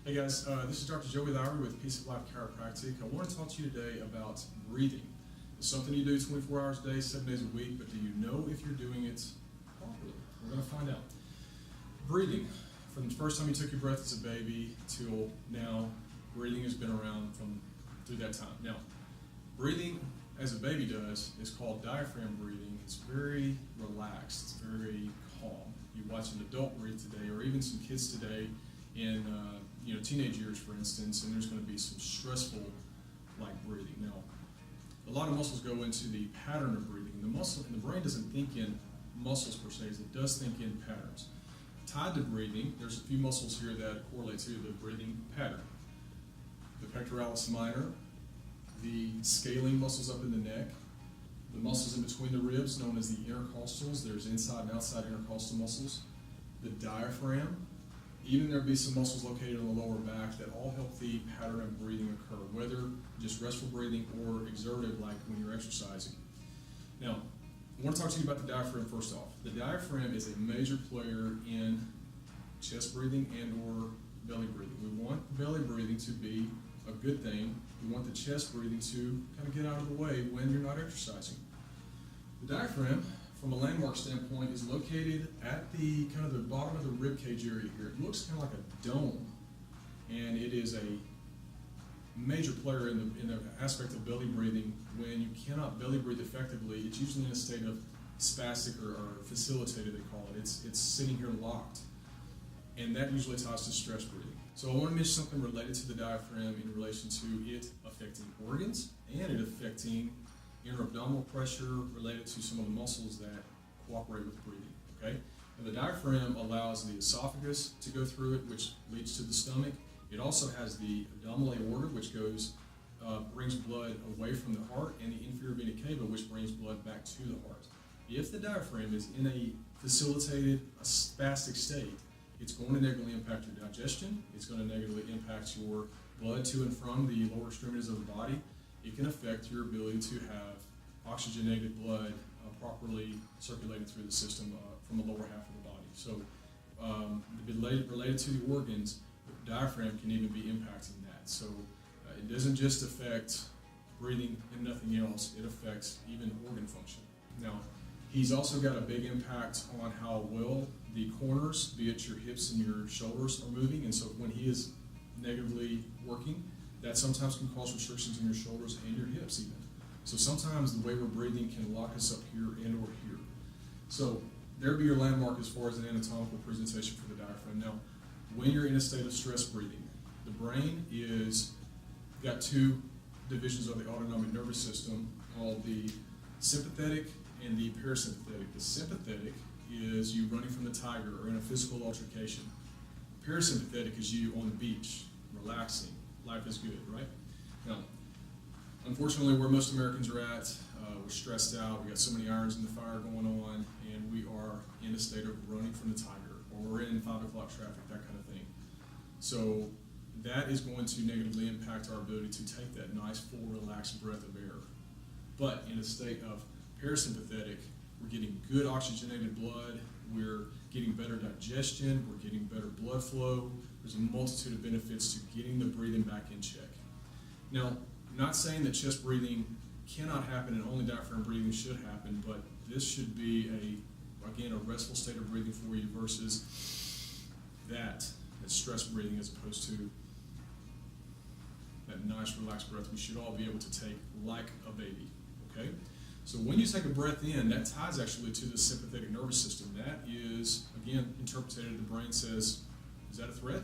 Hey guys, this is Dr. Joey Lowery with Peace of Life Chiropractic. I want to talk to you today about breathing. It's something you do 24 hours a day, 7 days a week, but do you know if you're doing it properly? We're going to find out. Breathing. From the first time you took your breath as a baby till now, breathing has been around through that time. Now, breathing as a baby does is called diaphragm breathing. It's very relaxed. It's very calm. You watch an adult breathe today, or even some kids today in teenage years, for instance, and there's going to be some stressful like breathing. Now, a lot of muscles go into the pattern of breathing. The brain doesn't think in muscles per se, it does think in patterns. Tied to breathing, there's a few muscles here that correlate to the breathing pattern. The pectoralis minor, the scaling muscles up in the neck, the muscles in between the ribs known as the intercostals. There's inside and outside intercostal muscles. The diaphragm, even there'll be some muscles located on the lower back that all help the pattern of breathing occur, whether just restful breathing or exertive like when you're exercising. Now, I want to talk to you about the diaphragm first off. The diaphragm is a major player in chest breathing and or belly breathing. We want belly breathing to be a good thing. We want the chest breathing to kind of get out of the way when you're not exercising. The diaphragm, from a landmark standpoint, is located at the kind of the bottom of the rib cage area here. It looks kind of like a dome, and it is a major player in the aspect of belly breathing. When you cannot belly breathe effectively, it's usually in a state of spastic or facilitated, they call it. It's sitting here locked, and that usually ties to stress breathing. So I want to mention something related to the diaphragm in relation to it affecting organs and it affecting inner abdominal pressure related to some of the muscles that cooperate with breathing, okay? And the diaphragm allows the esophagus to go through it, which leads to the stomach. It also has the abdominal aorta, which brings blood away from the heart, and the inferior vena cava, which brings blood back to the heart. If the diaphragm is in a facilitated, a spastic state, it's going to negatively impact your digestion. It's going to negatively impact your blood to and from the lower extremities of the body. It can affect your ability to have oxygenated blood properly circulating through the system from the lower half of the body. So related to the organs, the diaphragm can even be impacting that. So it doesn't just affect breathing and nothing else, it affects even organ function. Now, he's also got a big impact on how well the corners, be it your hips and your shoulders, are moving. And so when he is negatively working, that sometimes can cause restrictions in your shoulders and your hips even. So sometimes the way we're breathing can lock us up here and or here. So there'll be your landmark as far as an anatomical presentation for the diaphragm. Now, when you're in a state of stress breathing, the brain is got two divisions of the autonomic nervous system called the sympathetic and the parasympathetic. The sympathetic is you running from the tiger or in a physical altercation. Parasympathetic is you on the beach, relaxing. Life is good, right? Now, unfortunately, where most Americans are at, we're stressed out, we got so many irons in the fire going on, and we are in a state of running from the tiger, or we're in 5 o'clock traffic, that kind of thing. So that is going to negatively impact our ability to take that nice, full, relaxed breath of air. But in a state of parasympathetic, we're getting good oxygenated blood, we're getting better digestion, we're getting better blood flow. There's a multitude of benefits to getting the breathing back in check. Now, I'm not saying that chest breathing cannot happen and only diaphragm breathing should happen, but this should be a restful state of breathing for you versus that stress breathing as opposed to that nice relaxed breath we should all be able to take like a baby, okay? So when you take a breath in, that ties actually to the sympathetic nervous system. That is, again, interpreted, the brain says, is that a threat?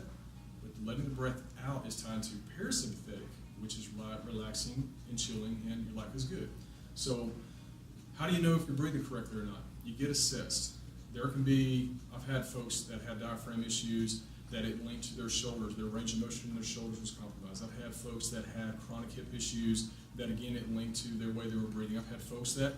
But letting the breath out is tied to parasympathetic, which is relaxing and chilling, and your life is good. So how do you know if you're breathing correctly or not? You get assessed. There can be, I've had folks that had diaphragm issues that it linked to their shoulders, their range of motion in their shoulders was compromised. I've had folks that had chronic hip issues that again it linked to their way they were breathing. I've had folks that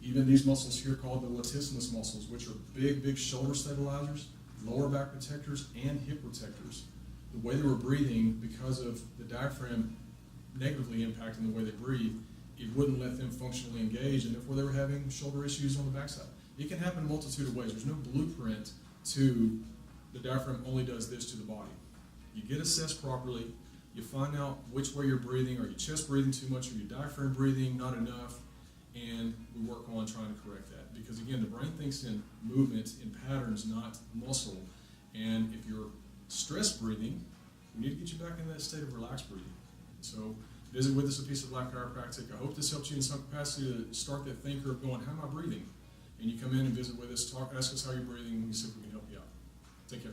even these muscles here called the latissimus muscles, which are big shoulder stabilizers, lower back protectors, and hip protectors. The way they were breathing, because of the diaphragm negatively impacting the way they breathe, it wouldn't let them functionally engage, and therefore they were having shoulder issues on the backside. It can happen in a multitude of ways. There's no blueprint to the diaphragm only does this to the body. You get assessed properly, you find out which way you're breathing. Are you chest breathing too much? Are you diaphragm breathing not enough? And we work on trying to correct that. Because again, the brain thinks in movement, in patterns, not muscle. And if you're stress breathing, we need to get you back in that state of relaxed breathing. So visit with us at Peace of Life Chiropractic. I hope this helps you in some capacity to start that thinker of going, how am I breathing? And you come in and visit with us, ask us how you're breathing, and we see if we can help you out. Take care.